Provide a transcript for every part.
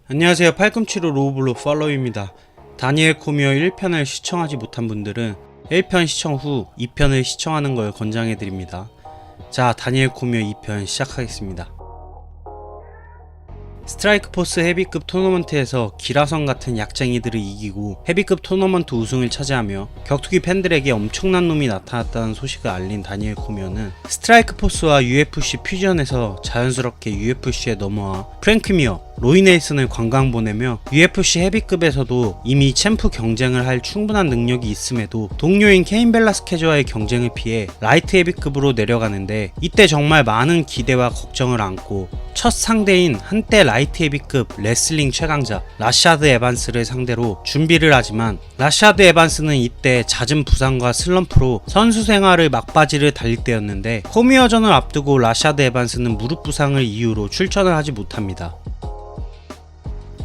안녕하세요. 팔꿈치로 로우블루 팔로우입니다. 다니엘 코미어 1편을 시청하지 못한 분들은 1편 시청 후 2편을 시청하는 걸 권장해드립니다. 자, 다니엘 코미어 2편 시작하겠습니다. 스트라이크 포스 헤비급 토너먼트에서 기라성 같은 약쟁이들을 이기고 헤비급 토너먼트 우승을 차지하며 격투기 팬들에게 엄청난 놈이 나타났다는 소식을 알린 다니엘 코미어는 스트라이크 포스와 UFC 퓨전에서 자연스럽게 UFC에 넘어와 프랭크 미어, 로이 넬슨을 관광 보내며 UFC 헤비급에서도 이미 챔프 경쟁을 할 충분한 능력이 있음에도 동료인 케인 벨라스케즈와의 경쟁을 피해 라이트 헤비급으로 내려가는데, 이때 정말 많은 기대와 걱정을 안고 첫 상대인 한때 라이트 헤비급 레슬링 최강자 라샤드 에반스를 상대로 준비를 하지만, 라샤드 에반스는 이때 잦은 부상과 슬럼프로 선수 생활을 막바지를 달릴 때였는데, 코미어전을 앞두고 라샤드 에반스는 무릎 부상을 이유로 출전을 하지 못합니다.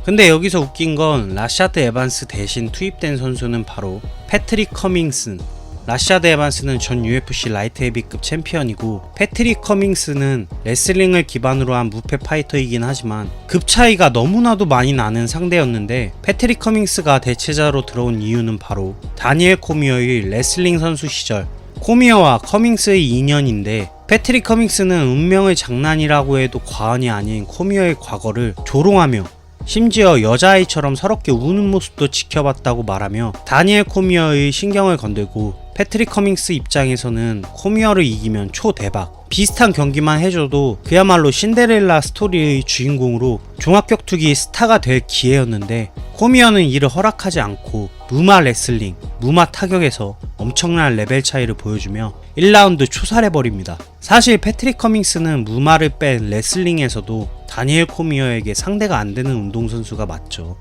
근데 여기서 웃긴 건 라샤드 에반스 대신 투입된 선수는 바로 패트릭 커밍슨. 라샤드 에반스는 전 UFC 라이트 헤비급 챔피언이고, 패트릭 커밍스는 레슬링을 기반으로 한 무패 파이터이긴 하지만 급 차이가 너무나도 많이 나는 상대였는데, 패트릭 커밍스가 대체자로 들어온 이유는 바로 다니엘 코미어의 레슬링 선수 시절 코미어와 커밍스의 인연인데, 패트릭 커밍스는 운명의 장난이라고 해도 과언이 아닌 코미어의 과거를 조롱하며 심지어 여자아이처럼 서럽게 우는 모습도 지켜봤다고 말하며 다니엘 코미어의 신경을 건들고, 패트릭 커밍스 입장에서는 코미어를 이기면 초대박, 비슷한 경기만 해줘도 그야말로 신데렐라 스토리의 주인공으로 종합격투기 스타가 될 기회였는데, 코미어는 이를 허락하지 않고 무마 레슬링, 무마 타격에서 엄청난 레벨 차이를 보여주며 1라운드 초살해버립니다. 사실 패트릭 커밍스는 무마를 뺀 레슬링에서도 다니엘 코미어에게 상대가 안되는 운동선수가 맞죠.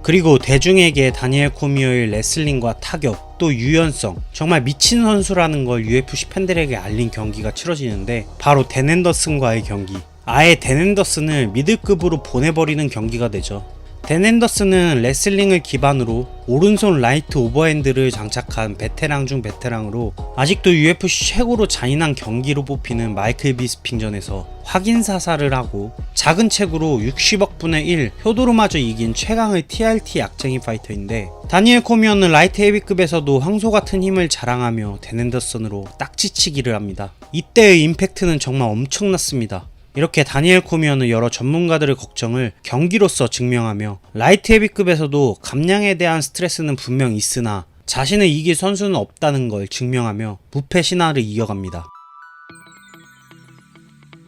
그리고 대중에게 다니엘 코미어의 레슬링과 타격, 또 유연성, 정말 미친 선수라는 걸 UFC 팬들에게 알린 경기가 치러지는데, 바로 댄 앤더슨과의 경기. 아예 댄 앤더슨을 미들급으로 보내버리는 경기가 되죠. 댄 앤더슨은 레슬링을 기반으로 오른손 라이트 오버핸드를 장착한 베테랑 중 베테랑으로, 아직도 UFC 최고로 잔인한 경기로 뽑히는 마이클 비스핑전에서 확인 사살을 하고 작은 책으로 60억 분의 1 효도로마저 이긴 최강의 TRT 약쟁이 파이터인데, 다니엘 코미어는 라이트 헤비급에서도 황소 같은 힘을 자랑하며 댄 앤더슨으로 딱지치기를 합니다. 이때의 임팩트는 정말 엄청났습니다. 이렇게 다니엘 코미어는 여러 전문가들의 걱정을 경기로서 증명하며, 라이트 헤비급에서도 감량에 대한 스트레스는 분명 있으나 자신을 이길 선수는 없다는 걸 증명하며 무패 신화를 이어갑니다.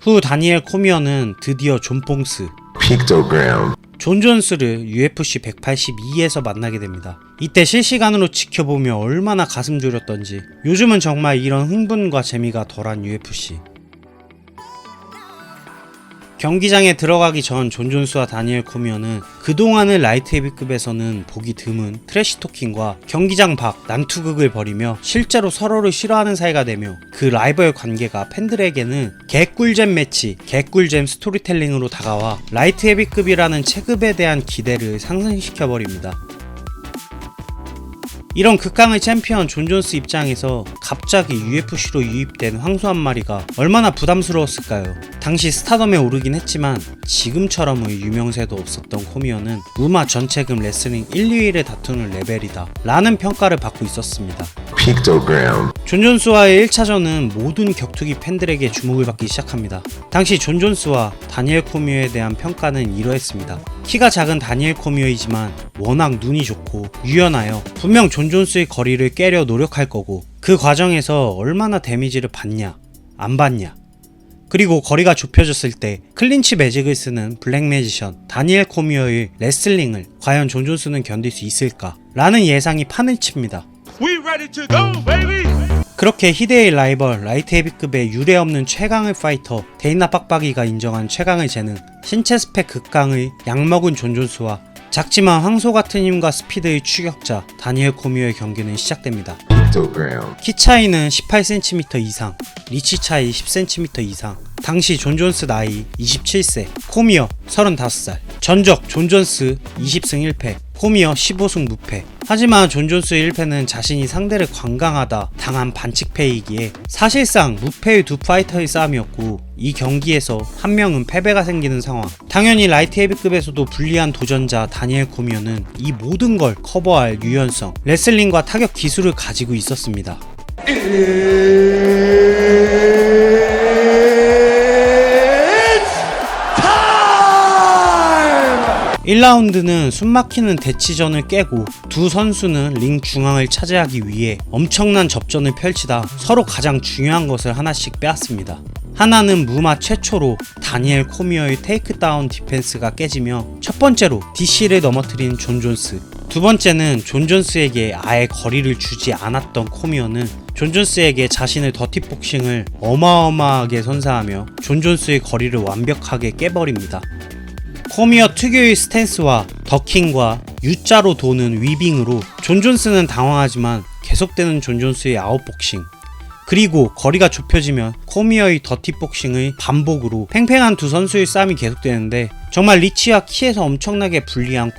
후 다니엘 코미어는 드디어 존 퐁스, 존 존스를 UFC 182에서 만나게 됩니다. 이때 실시간으로 지켜보며 얼마나 가슴 졸였던지. 요즘은 정말 이런 흥분과 재미가 덜한 UFC. 경기장에 들어가기 전 존 존스와 다니엘 코미어는 그동안의 라이트 헤비급에서는 보기 드문 트래시 토킹과 경기장 밖 난투극을 벌이며 실제로 서로를 싫어하는 사이가 되며, 그 라이벌 관계가 팬들에게는 개꿀잼 매치, 개꿀잼 스토리텔링으로 다가와 라이트 헤비급이라는 체급에 대한 기대를 상승시켜버립니다. 이런 극강의 챔피언 존 존스 입장에서 갑자기 UFC로 유입된 황소 한 마리가 얼마나 부담스러웠을까요? 당시 스타덤에 오르긴 했지만 지금처럼의 유명세도 없었던 코미어는 무마 전체급 레슬링 1, 2위를 다투는 레벨이다 라는 평가를 받고 있었습니다. 존 존스와의 1차전은 모든 격투기 팬들에게 주목을 받기 시작합니다. 당시 존 존스와 다니엘 코미어에 대한 평가는 이러했습니다. 키가 작은 다니엘 코미어이지만 워낙 눈이 좋고 유연하여 분명 존 존스의 거리를 깨려 노력할 거고, 그 과정에서 얼마나 데미지를 받냐 안 받냐, 그리고 거리가 좁혀졌을 때 클린치 매직을 쓰는 블랙 매지션 다니엘 코미어의 레슬링을 과연 존 존스는 견딜 수 있을까 라는 예상이 판을 칩니다. 그렇게 희대의 라이벌 라이트 헤비급의 유례없는 최강의 파이터 데이나 빡빡이가 인정한 최강의 재능, 신체 스펙 극강의 약먹은 존 존스와 작지만 황소 같은 힘과 스피드의 추격자 다니엘 코미어의 경기는 시작됩니다. 키 차이는 18cm 이상, 리치 차이 10cm 이상. 당시 존 존스 나이 27세, 코미어 35살. 전적 존 존스 20승 1패, 코미어 15승 무패. 하지만 존 존스 1패는 자신이 상대를 관강하다 당한 반칙패이기에 사실상 무패의 두 파이터의 싸움이었고, 이 경기에서 한 명은 패배가 생기는 상황. 당연히 라이트 헤비급에서도 불리한 도전자 다니엘 코미어는 이 모든 걸 커버할 유연성, 레슬링과 타격 기술을 가지고 있었습니다. 1라운드는 숨막히는 대치전을 깨고 두 선수는 링 중앙을 차지하기 위해 엄청난 접전을 펼치다 서로 가장 중요한 것을 하나씩 빼앗습니다. 하나는 무마 최초로 다니엘 코미어의 테이크다운 디펜스가 깨지며 첫 번째로 DC를 넘어뜨린 존 존스, 두 번째는 존 존스에게 아예 거리를 주지 않았던 코미어는 존 존스에게 자신의 더티복싱을 어마어마하게 선사하며 존 존스의 거리를 완벽하게 깨버립니다. 코미어 특유의 스탠스와 더킹과 U자로 도는 위빙으로 존 존스는 당황하지만 계속되는 존 존스의 아웃복싱, 그리고 거리가 좁혀지면 코미어의 더티복싱의 반복으로 팽팽한 두 선수의 싸움이 계속되는데, 정말 리치와 키에서 엄청나게 불리한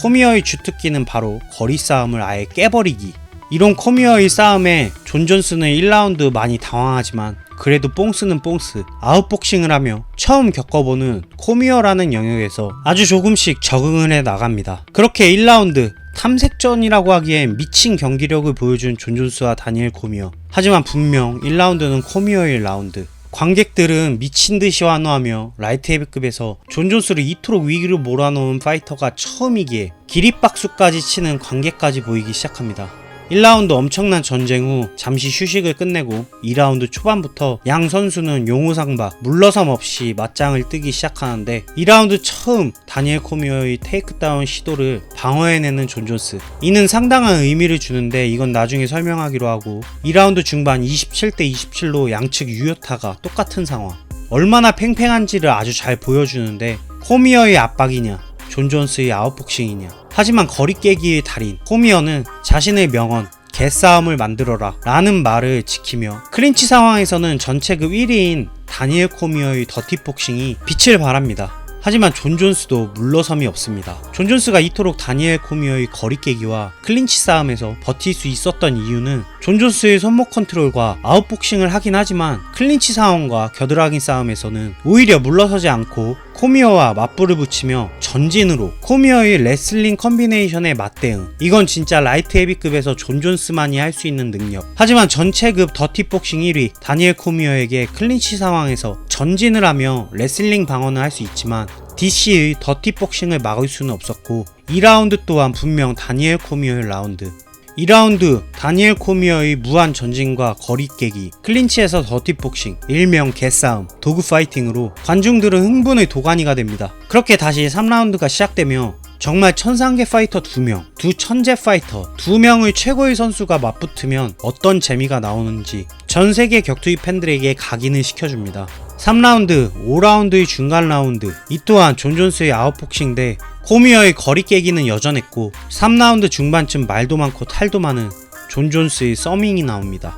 코미어의 주특기는 바로 거리 싸움을 아예 깨버리기. 이런 코미어의 싸움에 존 존스는 1라운드 많이 당황하지만 그래도 뽕스는 뽕스, 아웃복싱을 하며 처음 겪어보는 코미어라는 영역에서 아주 조금씩 적응을 해 나갑니다. 그렇게 1라운드 탐색전이라고 하기엔 미친 경기력을 보여준 존 존스와 다니엘 코미어. 하지만 분명 1라운드는 코미어의 라운드. 관객들은 미친듯이 환호하며 라이트 헤비급에서 존 존스를 이토록 위기로 몰아넣은 파이터가 처음이기에 기립박수까지 치는 관객까지 보이기 시작합니다. 1라운드 엄청난 전쟁 후 잠시 휴식을 끝내고 2라운드 초반부터 양 선수는 용우상박, 물러섬 없이 맞짱을 뜨기 시작하는데, 2라운드 처음 다니엘 코미어의 테이크다운 시도를 방어해내는 존 존스. 이는 상당한 의미를 주는데 이건 나중에 설명하기로 하고, 2라운드 중반 27대 27로 양측 유효타가 똑같은 상황. 얼마나 팽팽한지를 아주 잘 보여주는데, 코미어의 압박이냐 존 존스의 아웃복싱이냐. 하지만 거리 깨기의 달인 코미어는 자신의 명언 개싸움을 만들어라 라는 말을 지키며 클린치 상황에서는 전체급 1위인 다니엘 코미어의 더티복싱이 빛을 발합니다. 하지만 존 존스도 물러섬이 없습니다. 존 존스가 이토록 다니엘 코미어의 거리 깨기와 클린치 싸움에서 버틸 수 있었던 이유는 존 존스의 손목 컨트롤과 아웃복싱을 하긴 하지만 클린치 상황과 겨드랑이 싸움에서는 오히려 물러서지 않고 코미어와 맞불을 붙이며 전진으로 코미어의 레슬링 컨비네이션의 맞대응. 이건 진짜 라이트 헤비급에서 존 존스만이 할 수 있는 능력. 하지만 전체급 더티복싱 1위 다니엘 코미어에게 클린치 상황에서 전진을 하며 레슬링 방어는 할 수 있지만 DC의 더티복싱을 막을 수는 없었고, 2라운드 또한 분명 다니엘 코미어의 라운드. 2라운드 다니엘 코미어의 무한 전진과 거리 깨기, 클린치에서 더티복싱, 일명 개싸움, 도구 파이팅으로 관중들은 흥분의 도가니가 됩니다. 그렇게 다시 3라운드가 시작되며 정말 천상계 파이터 2명, 두 천재 파이터 2명의 최고의 선수가 맞붙으면 어떤 재미가 나오는지 전세계 격투기 팬들에게 각인을 시켜줍니다. 3라운드, 5라운드의 중간 라운드, 이 또한 존 존스의 아웃복싱 대 코미어의 거리 깨기는 여전했고, 3라운드 중반쯤 말도 많고 탈도 많은 존 존스의 서밍이 나옵니다.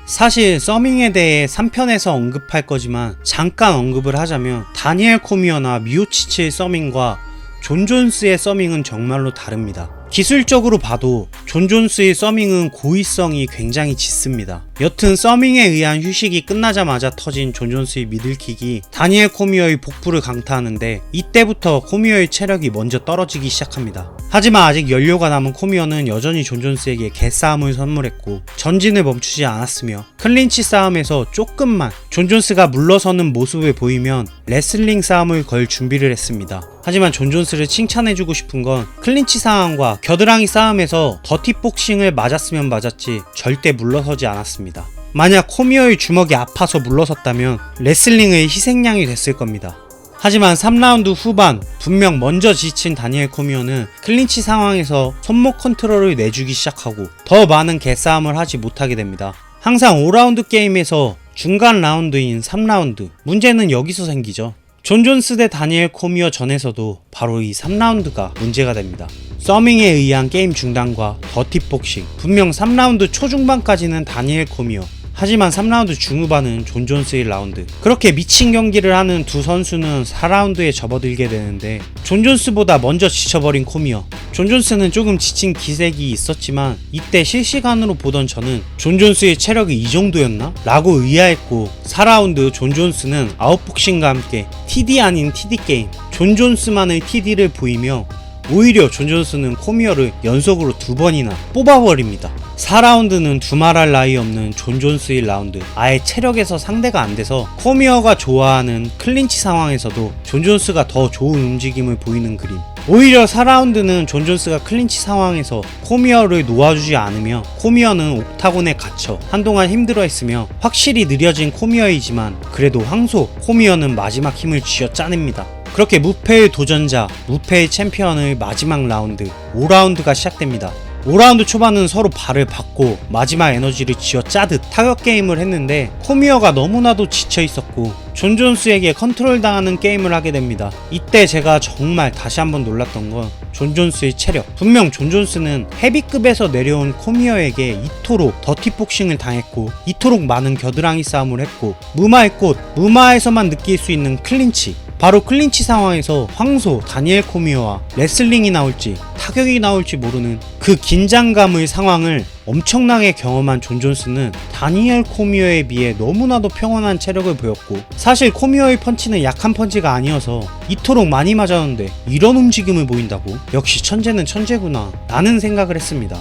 사실 서밍에 대해 3편에서 언급할 거지만 잠깐 언급을 하자면, 다니엘 코미어나 미오치치의 서밍과 존 존스의 서밍은 정말로 다릅니다. 기술적으로 봐도 존 존스의 서밍은 고의성이 굉장히 짙습니다. 여튼 서밍에 의한 휴식이 끝나자마자 터진 존 존스의 미들킥이 다니엘 코미어의 복부를 강타하는데, 이때부터 코미어의 체력이 먼저 떨어지기 시작합니다. 하지만 아직 연료가 남은 코미어는 여전히 존 존스에게 개싸움을 선물했고 전진을 멈추지 않았으며, 클린치 싸움에서 조금만 존 존스가 물러서는 모습을 보이면 레슬링 싸움을 걸 준비를 했습니다. 하지만 존 존스를 칭찬해주고 싶은 건 클린치 상황과 겨드랑이 싸움에서 더티복싱을 맞았으면 맞았지 절대 물러서지 않았습니다. 만약 코미어의 주먹이 아파서 물러섰다면 레슬링의 희생양이 됐을 겁니다. 하지만 3라운드 후반 분명 먼저 지친 다니엘 코미어는 클린치 상황에서 손목 컨트롤을 내주기 시작하고 더 많은 개싸움을 하지 못하게 됩니다. 항상 5라운드 게임에서 중간 라운드인 3라운드, 문제는 여기서 생기죠. 존 존스 대 다니엘 코미어 전에서도 바로 이 3라운드가 문제가 됩니다. 서밍에 의한 게임 중단과 더티복싱, 분명 3라운드 초중반까지는 다니엘 코미어, 하지만 3라운드 중후반은 존 존스의 라운드. 그렇게 미친 경기를 하는 두 선수는 4라운드에 접어들게 되는데 존 존스보다 먼저 지쳐버린 코미어. 존 존스는 조금 지친 기색이 있었지만 이때 실시간으로 보던 저는 존 존스의 체력이 이 정도였나? 라고 의아했고 4라운드 존 존스는 아웃복싱과 함께 TD 아닌 TD 게임 존 존스만의 TD를 보이며 오히려 존 존스는 코미어를 연속으로 2번이나 뽑아버립니다. 4라운드는 두말할 나위 없는 존 존스의 라운드. 아예 체력에서 상대가 안 돼서 코미어가 좋아하는 클린치 상황에서도 존 존스가 더 좋은 움직임을 보이는 그림. 오히려 4라운드는 존 존스가 클린치 상황에서 코미어를 놓아주지 않으며 코미어는 옥타곤에 갇혀 한동안 힘들어했으며 확실히 느려진 코미어이지만 그래도 황소 코미어는 마지막 힘을 쥐어짜냅니다. 그렇게 무패의 도전자, 무패의 챔피언의 마지막 라운드 5라운드가 시작됩니다. 5라운드 초반은 서로 발을 받고 마지막 에너지를 쥐어짜듯 타격 게임을 했는데 코미어가 너무나도 지쳐 있었고 존 존스에게 컨트롤 당하는 게임을 하게 됩니다. 이때 제가 정말 다시 한번 놀랐던 건 존 존스의 체력. 분명 존 존스는 헤비급에서 내려온 코미어에게 이토록 더티복싱을 당했고 이토록 많은 겨드랑이 싸움을 했고 무마의 꽃, 무마에서만 느낄 수 있는 클린치, 바로 클린치 상황에서 황소 다니엘 코미어와 레슬링이 나올지 타격이 나올지 모르는 그 긴장감의 상황을 엄청나게 경험한 존 존스는 다니엘 코미어에 비해 너무나도 평온한 체력을 보였고 사실 코미어의 펀치는 약한 펀치가 아니어서 이토록 많이 맞았는데 이런 움직임을 보인다고? 역시 천재는 천재구나 라는 생각을 했습니다.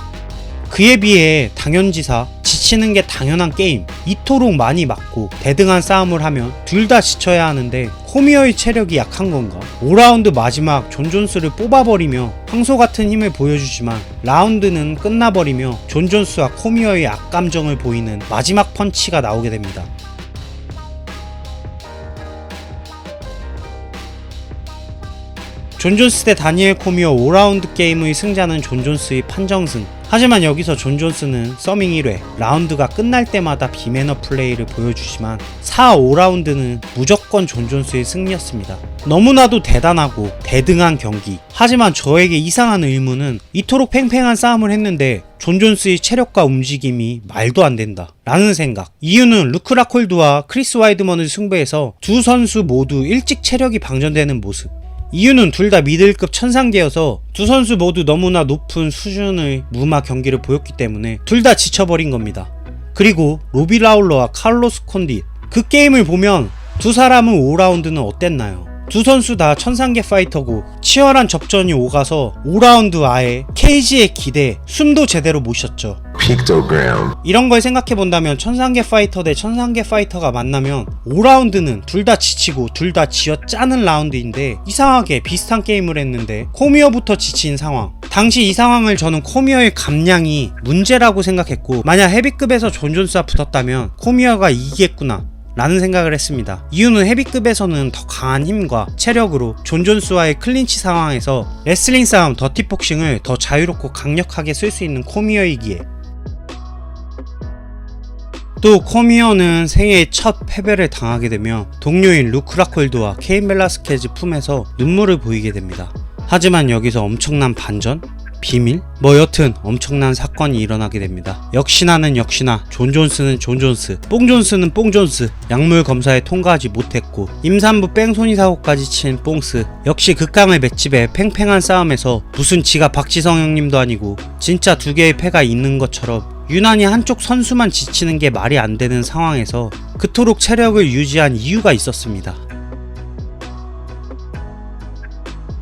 그에 비해 당연지사 지치는 게 당연한 게임, 이토록 많이 맞고 대등한 싸움을 하면 둘 다 지쳐야 하는데 코미어의 체력이 약한 건가? 5라운드 마지막 존 존스를 뽑아버리며 황소 같은 힘을 보여주지만 라운드는 끝나버리며 존 존스와 코미어의 악감정을 보이는 마지막 펀치가 나오게 됩니다. 존 존스 대 다니엘 코미어 5라운드 게임의 승자는 존 존스의 판정승. 하지만 여기서 존 존스는 서밍 1회 라운드가 끝날 때마다 비매너 플레이를 보여주지만 4, 5라운드는 무조건 존 존스의 승리였습니다. 너무나도 대단하고 대등한 경기. 하지만 저에게 이상한 의문은 이토록 팽팽한 싸움을 했는데 존 존스의 체력과 움직임이 말도 안 된다 라는 생각. 이유는 루크 라콜드와 크리스 와이드먼의 승부에서 두 선수 모두 일찍 체력이 방전되는 모습. 이유는 둘 다 미들급 천상계여서 두 선수 모두 너무나 높은 수준의 무마 경기를 보였기 때문에 둘 다 지쳐버린 겁니다. 그리고 로비 라울러와 카를로스 콘디, 그 게임을 보면 두 사람은 5라운드는 어땠나요? 두 선수 다 천상계 파이터고 치열한 접전이 오가서 5라운드 아예 케이지에 기대 숨도 제대로 못 쉬었죠. 이런 걸 생각해본다면 천상계 파이터 대 천상계 파이터가 만나면 5라운드는 둘 다 지치고 둘 다 쥐어짜는 라운드인데 이상하게 비슷한 게임을 했는데 코미어부터 지친 상황. 당시 이 상황을 저는 코미어의 감량이 문제라고 생각했고 만약 헤비급에서 존 존스와 붙었다면 코미어가 이기겠구나 라는 생각을 했습니다. 이유는 헤비급에서는 더 강한 힘과 체력으로 존 존스와의 클린치 상황에서 레슬링 싸움, 더티복싱을 더 자유롭고 강력하게 쓸 수 있는 코미어이기에. 또 코미어는 생애 첫 패배를 당하게 되며 동료인 루크 라콜드와 케인 벨라스케즈 품에서 눈물을 보이게 됩니다. 하지만 여기서 엄청난 반전? 비밀? 여튼 엄청난 사건이 일어나게 됩니다. 역시나는 역시나 존 존스는 존 존스, 뽕 존스는 뽕 존스. 약물 검사에 통과하지 못했고 임산부 뺑소니 사고까지 친 뽕스. 역시 극강의 맷집에 팽팽한 싸움에서 무슨 지가 박지성 형님도 아니고 진짜 두 개의 패가 있는 것처럼 유난히 한쪽 선수만 지치는 게 말이 안 되는 상황에서 그토록 체력을 유지한 이유가 있었습니다.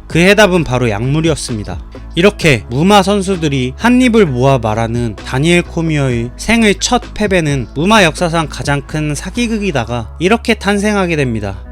그 해답은 바로 약물이었습니다. 이렇게 무마 선수들이 한 입을 모아 말하는 다니엘 코미어의 생의 첫 패배는 무마 역사상 가장 큰 사기극이다가 이렇게 탄생하게 됩니다.